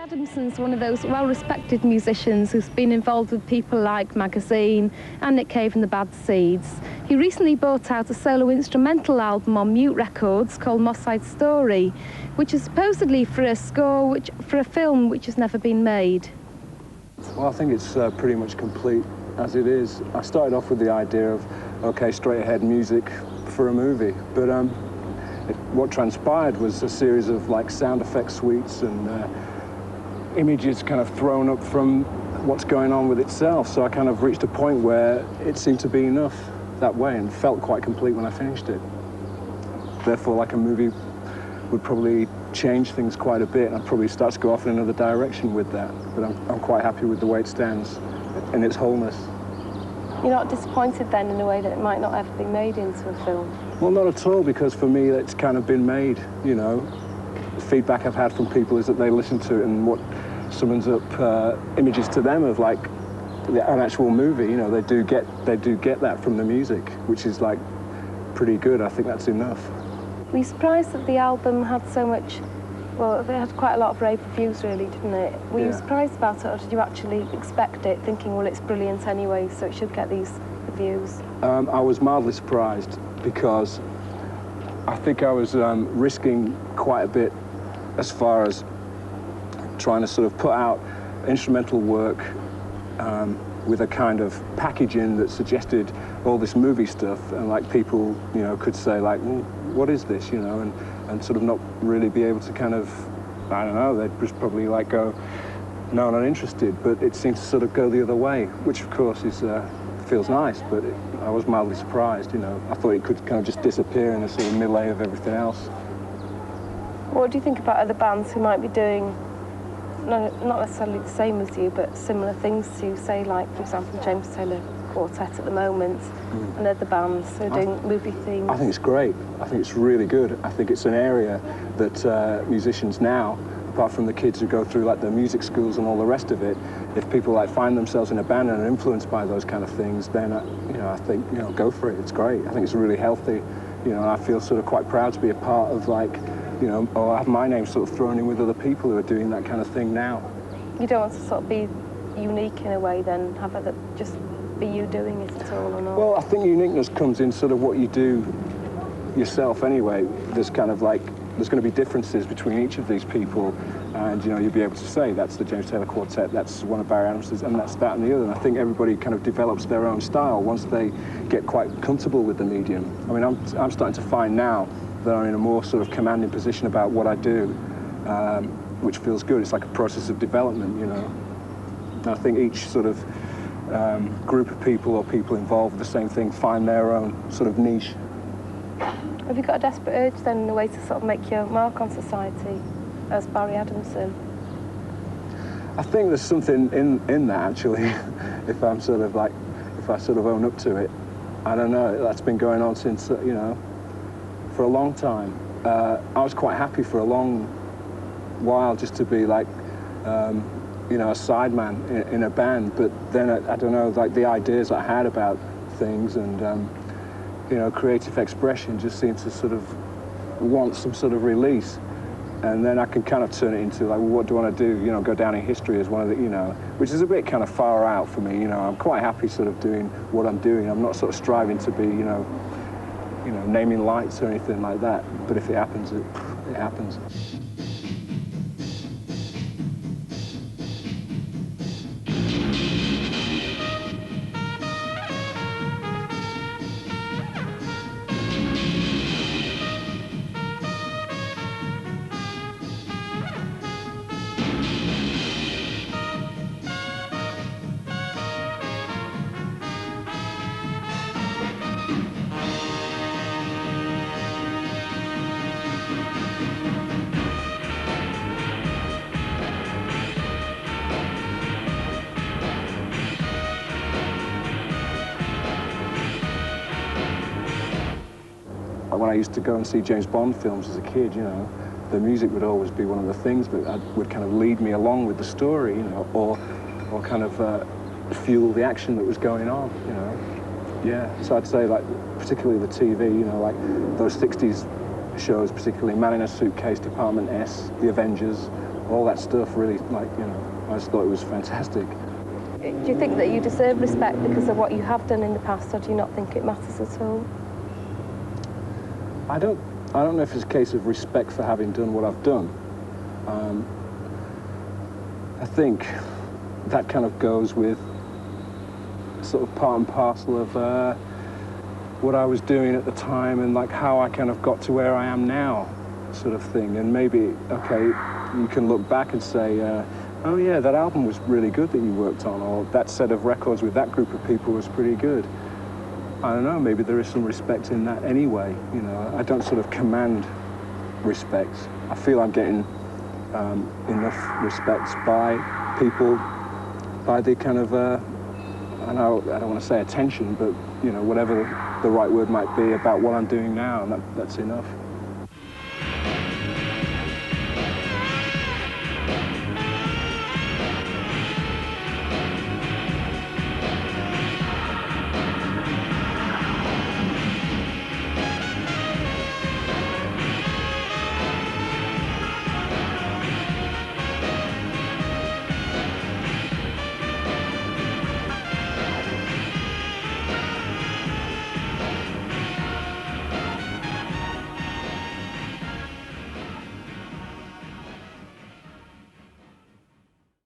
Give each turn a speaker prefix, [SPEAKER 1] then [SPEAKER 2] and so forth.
[SPEAKER 1] Adamson's one of those well-respected musicians who's been involved with people like Magazine and Nick Cave and the Bad Seeds. He recently brought out a solo instrumental album on Mute Records called Moss Side Story, which is supposedly for a score for a film which has never been made.
[SPEAKER 2] Well, I think it's pretty much complete as it is. I started off with the idea of, okay, straight-ahead music for a movie, but what transpired was a series of like sound effect suites and images kind of thrown up from what's going on with itself. So I kind of reached a point where it seemed to be enough that way and felt quite complete when I finished it. Therefore, like a movie would probably change things quite a bit, and I'd probably start to go off in another direction with that. But I'm quite happy with the way it stands in its wholeness.
[SPEAKER 1] You're not disappointed then in a way that it might not ever be made into a film?
[SPEAKER 2] Well, not at all, because for me it's kind of been made, you know. The feedback I've had from people is that they listen to it and what summons up images to them of like an actual movie, you know, they do get that from the music, which is like pretty good. I think that's enough.
[SPEAKER 1] Were you surprised that the album had so much, well, it had quite a lot of rave reviews really, didn't it? Were you surprised about it, or did you actually expect it, thinking, well, it's brilliant anyway, so it should get these reviews?
[SPEAKER 2] I was mildly surprised because I think I was risking quite a bit as far as trying to sort of put out instrumental work with a kind of packaging that suggested all this movie stuff, and like people, you know, could say like, well, what is this, you know, and sort of not really be able to kind of, I don't know, they'd just probably like go, no, not interested, but it seemed to sort of go the other way, which of course is feels nice, but I was mildly surprised, you know. I thought it could kind of just disappear in the sort of melee of everything else.
[SPEAKER 1] What do you think about other bands who might be doing not necessarily the same as you, but similar things to, say, like, for example, James Taylor Quartet at the moment, and other bands who are doing movie themes? I
[SPEAKER 2] think it's great. I think it's really good. I think it's an area that musicians now, apart from the kids who go through like the music schools and all the rest of it, if people like find themselves in a band and are influenced by those kind of things, then you know, I think, you know, go for it. It's great. I think it's really healthy. You know, and I feel sort of quite proud to be a part of, like, you know, or have my name sort of thrown in with other people who are doing that kind of thing now.
[SPEAKER 1] You don't want to sort of be unique in a way then, have it just be you doing it at all or not?
[SPEAKER 2] Well, I think uniqueness comes in sort of what you do yourself anyway. There's kind of like, there's going to be differences between each of these people, and, you know, you'll be able to say that's the James Taylor Quartet, that's one of Barry Adamson's, and that's that and the other. And I think everybody kind of develops their own style once they get quite comfortable with the medium. I mean, I'm starting to find now that I'm in a more sort of commanding position about what I do, which feels good. It's like a process of development, you know. And I think each sort of group of people or people involved with the same thing find their own sort of niche.
[SPEAKER 1] Have you got a desperate urge then in a way to sort of make your mark on society as Barry Adamson?
[SPEAKER 2] I think there's something in that, actually, if I sort of own up to it. I don't know, that's been going on since, you know, for a long time. I was quite happy for a long while just to be like, you know, a sideman in a band, but then I don't know, like the ideas I had about things and you know, creative expression just seemed to sort of want some sort of release. And then I can kind of turn it into like, well, what do I want to do? You know, go down in history as one of the, you know, which is a bit kind of far out for me. You know, I'm quite happy sort of doing what I'm doing. I'm not sort of striving to be, you know, naming lights or anything like that. But if it happens, it happens. When I used to go and see James Bond films as a kid, you know, the music would always be one of the things that would kind of lead me along with the story, you know, or kind of fuel the action that was going on, you know. Yeah, so I'd say, like, particularly the TV, you know, like those 60s shows, particularly Man in a Suitcase, Department S, The Avengers, all that stuff really, like, you know, I just thought it was fantastic.
[SPEAKER 1] Do you think that you deserve respect because of what you have done in the past, or do you not think it matters at all?
[SPEAKER 2] I don't know if it's a case of respect for having done what I've done. I think that kind of goes with sort of part and parcel of what I was doing at the time and like how I kind of got to where I am now, sort of thing. And maybe, okay, you can look back and say, oh yeah, that album was really good that you worked on, or that set of records with that group of people was pretty good. I don't know, maybe there is some respect in that anyway, you know. I don't sort of command respect. I feel I'm getting enough respect by people, by the kind of, I don't want to say attention, but, you know, whatever the right word might be about what I'm doing now, and that's enough.